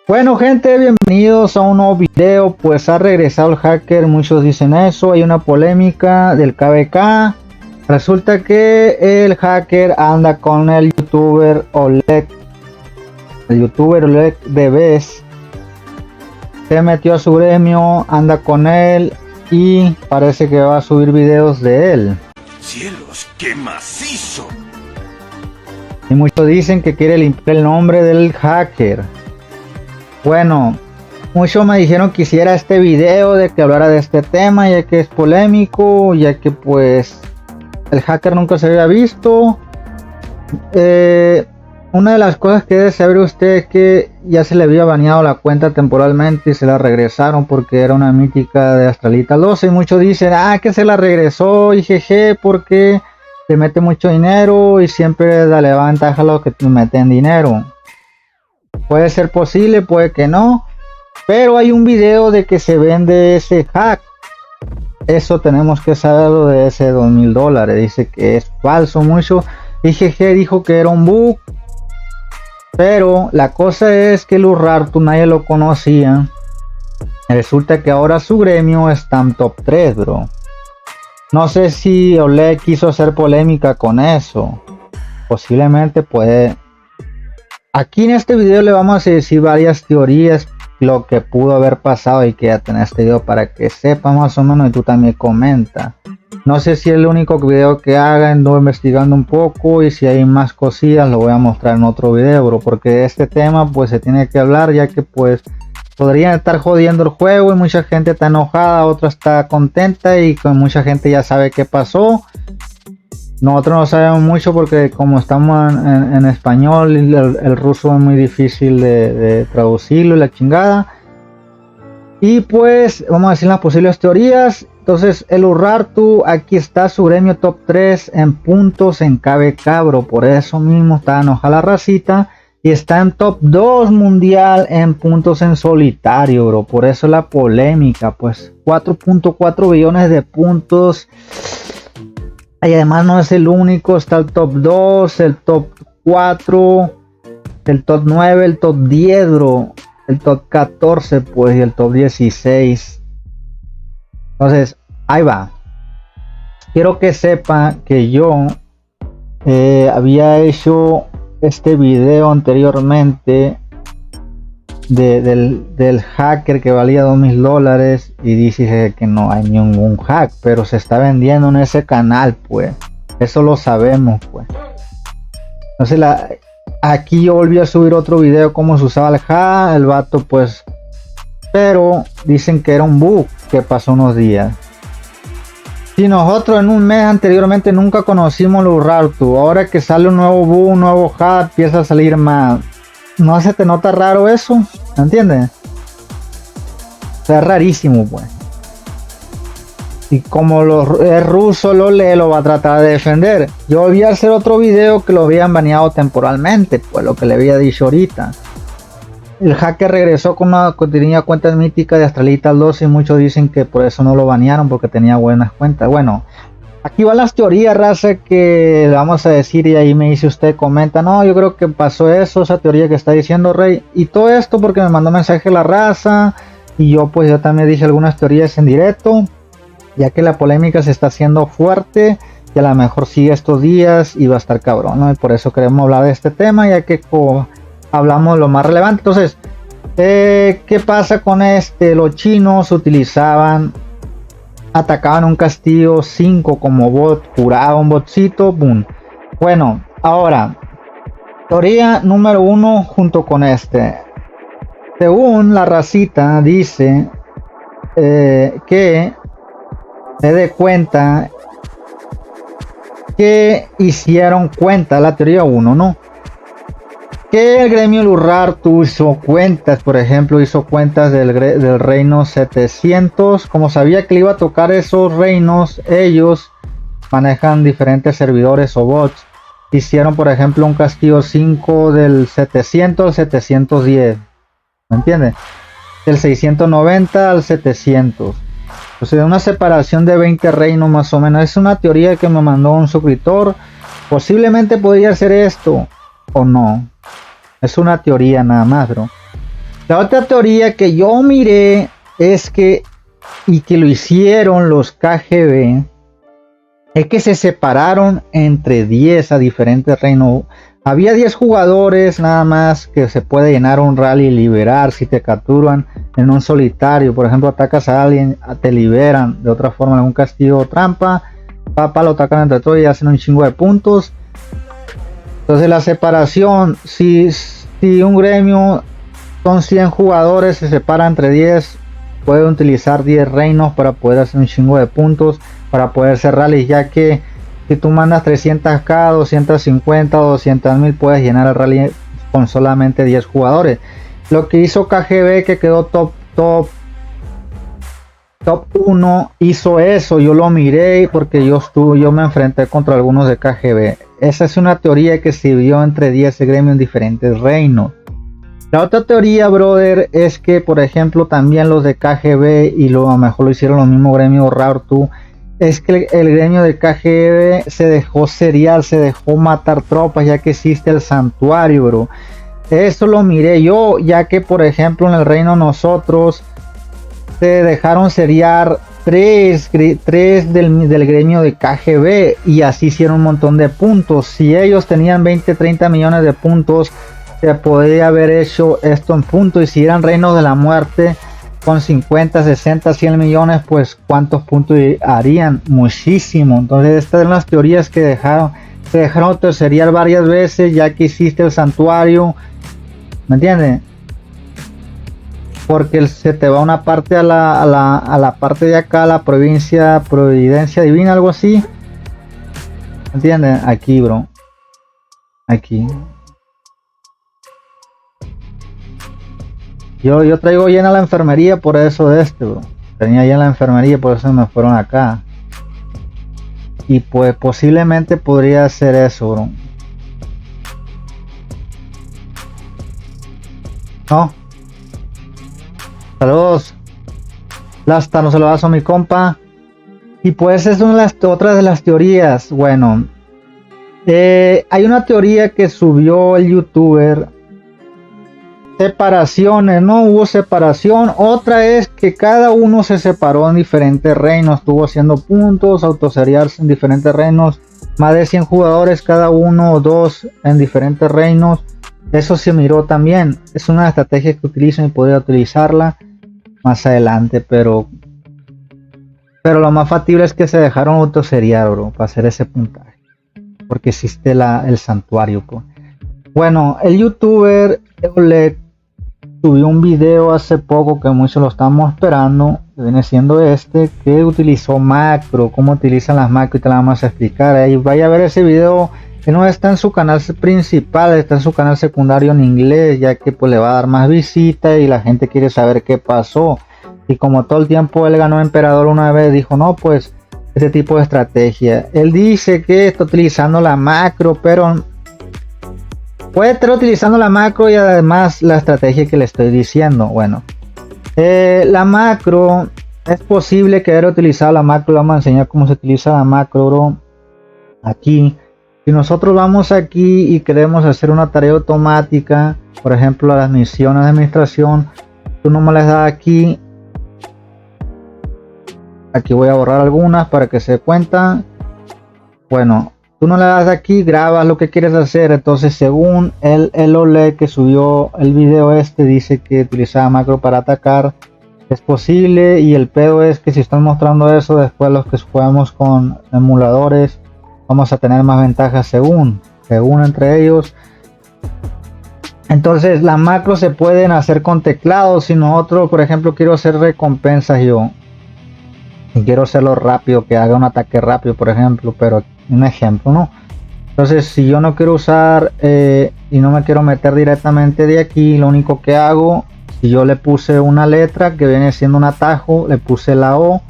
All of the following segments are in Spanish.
Bueno gente, bienvenidos a un nuevo video. Pues ha regresado el hacker, muchos dicen eso. Hay una polémica del KVK. Resulta que el hacker anda con el youtuber Oleg. El youtuber Oleg Derbez se metió a su gremio, anda con él y parece que va a subir videos de él. ¡Cielos, qué macizo! Y muchos dicen que quiere limpiar el nombre del hacker. Bueno, muchos me dijeron que hiciera este video, de que hablara de este tema, ya que es polémico, ya que pues el hacker nunca se había visto. Una de las cosas que debe saber usted es que ya se le había baneado la cuenta temporalmente y se la regresaron porque era una mítica de Astralitas 12. Y muchos dicen, que se la regresó y jeje, porque te mete mucho dinero y siempre le da ventaja a los que te meten dinero. Puede ser posible, puede que no, pero hay un video de que se vende ese hack. Eso tenemos que saberlo, de ese $2000. Dice que es falso mucho. IGG dijo que era un bug, pero la cosa es que el Urartu nadie lo conocía. Resulta que ahora su gremio está en top 3, bro. No sé si Oleg quiso hacer polémica con eso. Posiblemente puede. Aquí en este video le vamos a decir varias teorías, lo que pudo haber pasado, y que ya tenés este video para que sepas más o menos, y tú también comenta. No sé si es el único video que haga, ando investigando un poco, y si hay más cosillas lo voy a mostrar en otro video, bro, porque este tema pues se tiene que hablar, ya que pues podrían estar jodiendo el juego y mucha gente está enojada, otra está contenta y con mucha gente ya sabe qué pasó. Nosotros no sabemos mucho porque como estamos en español, el ruso es muy difícil de traducirlo y la chingada. Y pues vamos a decir las posibles teorías. Entonces el Urartu, aquí está su gremio top 3 en puntos en KVK, bro. Por eso mismo está enojada la racita. Y está en top 2 mundial en puntos en solitario, bro. Por eso la polémica, pues 4.4 billones de puntos. Y además no es el único, está el top 2, el top 4, el top 9, el top 10, bro, el top 14, pues, y el top 16. Entonces, ahí va. Quiero que sepa que yo había hecho este video anteriormente del hacker que valía $2000, y dice que no hay ningún hack, pero se está vendiendo en ese canal, pues eso lo sabemos, pues. Entonces aquí yo volví a subir otro video cómo se usaba el hack, el vato pues, pero dicen que era un bug que pasó unos días. Si nosotros en un mes anteriormente nunca conocimos los Urartu, ahora que sale un nuevo bug, un nuevo hack, empieza a salir más. ¿No se te nota raro eso? ¿Entiendes? O sea, es rarísimo, pues. Y como es ruso, lo lee, lo va a tratar de defender. Yo volví a hacer otro video que lo habían baneado temporalmente, pues lo que le había dicho ahorita. El hacker regresó con una que tenía cuentas míticas de Astralitas 12 y muchos dicen que por eso no lo banearon, porque tenía buenas cuentas. Bueno, aquí van las teorías, raza, que le vamos a decir, y ahí me dice usted, comenta, no, yo creo que pasó eso, esa teoría que está diciendo Rey, y todo esto porque me mandó mensaje la raza, y yo pues yo también dije algunas teorías en directo, ya que la polémica se está haciendo fuerte, y a lo mejor sigue estos días, y va a estar cabrón, ¿no? Y por eso queremos hablar de este tema, ya que hablamos lo más relevante. Entonces, ¿qué pasa con los chinos atacaban un castillo 5 como bot, curaba un botcito, boom. Bueno, ahora, teoría número 1 junto con según la racita dice que se dé cuenta que hicieron cuenta, la teoría 1, ¿no? Que el gremio Urartu hizo cuentas, por ejemplo, hizo cuentas del reino 700. Como sabía que le iba a tocar esos reinos, ellos manejan diferentes servidores o bots. Hicieron, por ejemplo, un castillo 5 del 700 al 710. ¿Me entiendes? Del 690 al 700. O sea, una separación de 20 reinos más o menos. Es una teoría que me mandó un suscriptor. Posiblemente podría ser esto o no. Es una teoría nada más, bro. La otra teoría que yo miré es que, y que lo hicieron los KGB, es que se separaron entre 10 a diferentes reinos. Había 10 jugadores nada más que se puede llenar un rally y liberar. Si te capturan en un solitario, por ejemplo, atacas a alguien, te liberan. De otra forma, en un castigo o trampa, lo atacan entre todos y hacen un chingo de puntos. Entonces la separación, si un gremio son 100 jugadores, se separa entre 10, puede utilizar 10 reinos para poder hacer un chingo de puntos, para poder hacer rallies, ya que si tú mandas 300k, 250 o 200.000, puedes llenar el rally con solamente 10 jugadores. Lo que hizo KGB, que quedó top 1, hizo eso. Yo lo miré porque yo me enfrenté contra algunos de KGB. Esa es una teoría que se vio entre 10 gremios en diferentes reinos. La otra teoría, brother, es que, por ejemplo, también los de KGB, y a lo mejor lo hicieron los mismos gremios Urartu, es que el gremio de KGB se dejó serial, se dejó matar tropas, ya que existe el santuario, bro. Eso lo miré yo, ya que, por ejemplo, en el reino nosotros se dejaron seriar 3 del gremio de KGB, y así hicieron un montón de puntos. Si ellos tenían 20-30 millones de puntos, se podría haber hecho esto en puntos. Y si eran reinos de la muerte con 50, 60, 100 millones, pues cuántos puntos harían. Muchísimo. Entonces estas son las teorías que se dejaron terceriar varias veces, ya que existe el santuario, ¿me entiendes? Porque se te va una parte a la parte de acá, la provincia Providencia Divina, algo así, ¿me entiendes? Aquí, bro, aquí. Yo traigo llena la enfermería por eso de bro. Tenía llena la enfermería, por eso me fueron acá. Y pues posiblemente podría ser eso, bro. No. Saludos. Lasta, no se lo das a mi compa. Y pues es una de las otras de las teorías. Bueno. Hay una teoría que subió el youtuber. Separaciones, no hubo separación. Otra es que cada uno se separó en diferentes reinos, estuvo haciendo puntos, autoseriarse en diferentes reinos, más de 100 jugadores cada uno o dos en diferentes reinos. Eso se miró también. Es una estrategia que utilizan y podría utilizarla más adelante, pero lo más factible es que se dejaron autoseriar, bro, para hacer ese puntaje, porque existe el santuario, pues. Bueno, el youtuber le subió un video hace poco que muchos lo estamos esperando, que viene siendo que utilizó macro, cómo utilizan las macro, y te la vamos a explicar. Ahí vaya a ver ese video, que no está en su canal principal, está en su canal secundario en inglés, ya que pues le va a dar más visitas y la gente quiere saber qué pasó. Y como todo el tiempo él ganó emperador una vez, dijo no, pues este tipo de estrategia. Él dice que está utilizando la macro, pero puede estar utilizando la macro y además la estrategia que le estoy diciendo. Bueno, la macro, es posible que haya utilizado la macro. Vamos a enseñar cómo se utiliza la macro, bro. Aquí, si nosotros vamos aquí y queremos hacer una tarea automática, por ejemplo las misiones de administración, tú nomás les das aquí. Aquí voy a borrar algunas para que se dé cuenta. Bueno, tú no le das aquí, grabas lo que quieres hacer. Entonces según el Ole que subió el video dice que utilizaba macro para atacar. Es posible, y el pedo es que si están mostrando eso, después los que jugamos con emuladores vamos a tener más ventajas según entre ellos. Entonces las macros se pueden hacer con teclado. Si nosotros, por ejemplo, quiero hacer recompensas yo y quiero hacerlo rápido, que haga un ataque rápido, por ejemplo, pero un ejemplo, ¿no? Entonces si yo no quiero usar y no me quiero meter directamente de aquí, lo único que hago, si yo le puse una letra que viene siendo un atajo, le puse la O,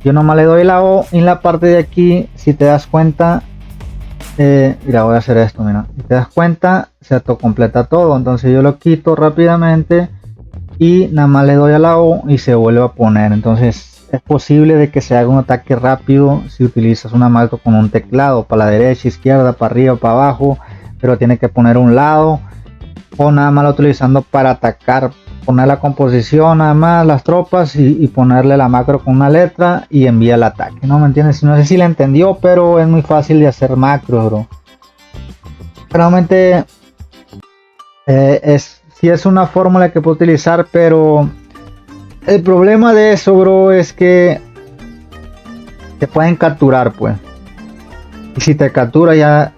yo nomás le doy la O, y en la parte de aquí, si te das cuenta, mira, voy a hacer esto, mira, si te das cuenta, se autocompleta todo. Entonces yo lo quito rápidamente y nada más le doy a la O y se vuelve a poner. Entonces es posible de que se haga un ataque rápido si utilizas una macro con un teclado, para la derecha, izquierda, para arriba, para abajo, pero tiene que poner un lado, o nada más lo utilizando para atacar poner la composición nada más, las tropas y ponerle la macro con una letra y envía el ataque, ¿no? ¿Me entiendes? No sé si la entendió, pero es muy fácil de hacer macro, bro. Realmente sí es una fórmula que puedo utilizar, pero el problema de eso, bro, es que te pueden capturar, pues. Y si te captura, ya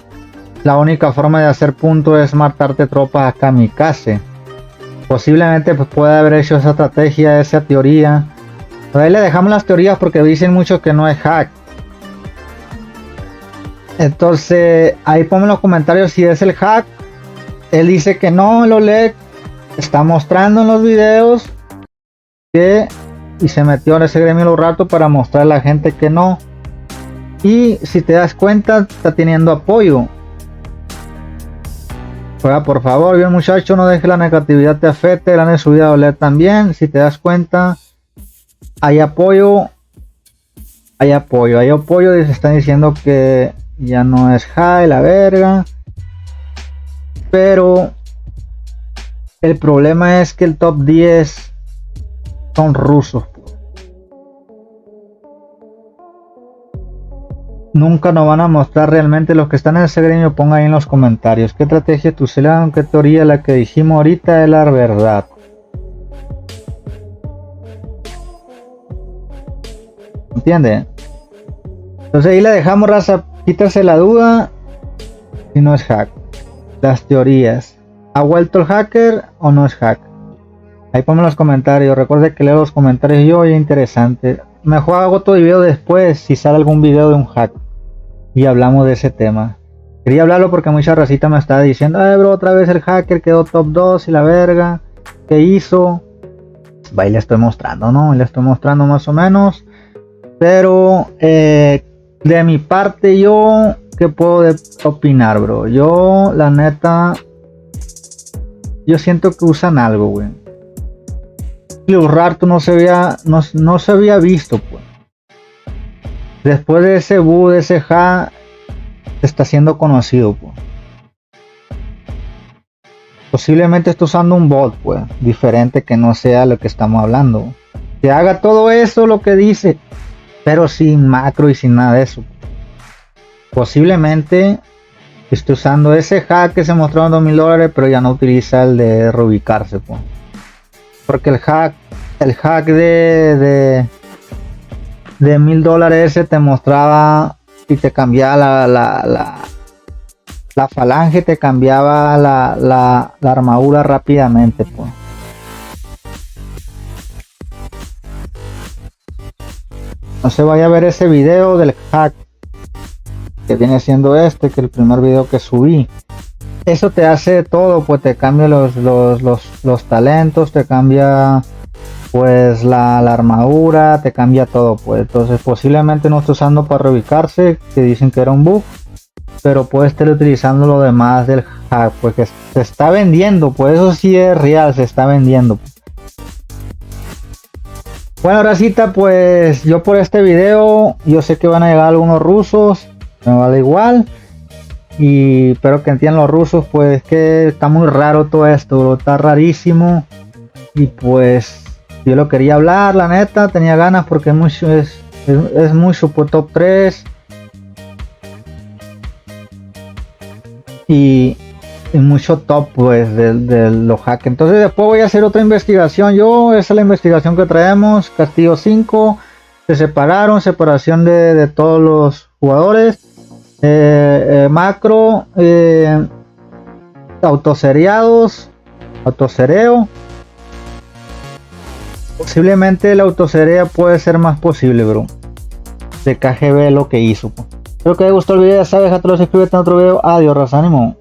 la única forma de hacer punto es matarte tropas a kamikaze. Posiblemente pues, pueda haber hecho esa estrategia, esa teoría. Pero ahí le dejamos las teorías porque dicen mucho que no es hack. Entonces ahí ponme en los comentarios si es el hack. Él dice que no, el Oleg está mostrando en los videos que y se metió en ese gremio un rato para mostrar a la gente que no. Y si te das cuenta, está teniendo apoyo. Juega por favor, bien muchacho, no dejes la negatividad te afecte. Grande subida de Oleg también. Si te das cuenta, hay apoyo. Hay apoyo. Y se están diciendo que ya no es high, la verga. Pero el problema es que el top 10 son rusos. Nunca nos van a mostrar realmente. Los que están en ese gremio, pongan ahí en los comentarios qué estrategia tú se le dan, qué teoría la que dijimos ahorita es la verdad. ¿Entiende? Entonces ahí le dejamos, raza, quítase la duda si no es hack. Las teorías, ¿ha vuelto el hacker o no es hack? Ahí ponme en los comentarios. Recuerde que leo los comentarios yo, y es interesante. Mejor hago otro video después si sale algún video de un hack y hablamos de ese tema. Quería hablarlo porque mucha racita me está diciendo, bro, otra vez el hacker quedó top 2 y la verga, ¿qué hizo? Ahí le estoy mostrando, ¿no? Le estoy mostrando más o menos. Pero de mi parte, yo, ¿qué puedo opinar, bro? Yo, la neta, yo siento que usan algo, güey. Los Rarto no se había visto, pues. Después de ese bug, de ese hack, está siendo conocido, pues. Posiblemente está usando un bot, pues, diferente que no sea lo que estamos hablando. Que haga todo eso, lo que dice, pero sin macro y sin nada de eso. Posiblemente esté usando ese hack que se mostró en $2000, pero ya no utiliza el de reubicarse, pues. Porque el hack de $1000 ese te mostraba y te cambiaba la falange, te cambiaba la armadura rápidamente, pues. No se vaya a ver ese video del hack que viene siendo que el primer video que subí. Eso te hace todo, pues te cambia los talentos, te cambia pues la armadura, te cambia todo, pues. Entonces posiblemente no esté usando para reubicarse, que dicen que era un bug, pero puede estar utilizando lo demás del hack, pues que se está vendiendo, pues eso sí es real, se está vendiendo. Bueno, racita, pues yo por este video, yo sé que van a llegar algunos rusos, me vale igual. Y espero que entiendan los rusos, pues que está muy raro todo esto, bro, está rarísimo. Y pues yo lo quería hablar, la neta, tenía ganas porque es mucho por top 3. Y mucho top, pues, de los hackers. Entonces después voy a hacer otra investigación. Esa es la investigación que traemos. Castillo 5, se separación de todos los jugadores. Macro, autoseriados, autosereo. Posiblemente la autoserea puede ser más posible, bro, de KGB lo que hizo. Espero que te gustó el video, ya sabes, a todos suscríbete en otro video. Adiós, raza, ánimo.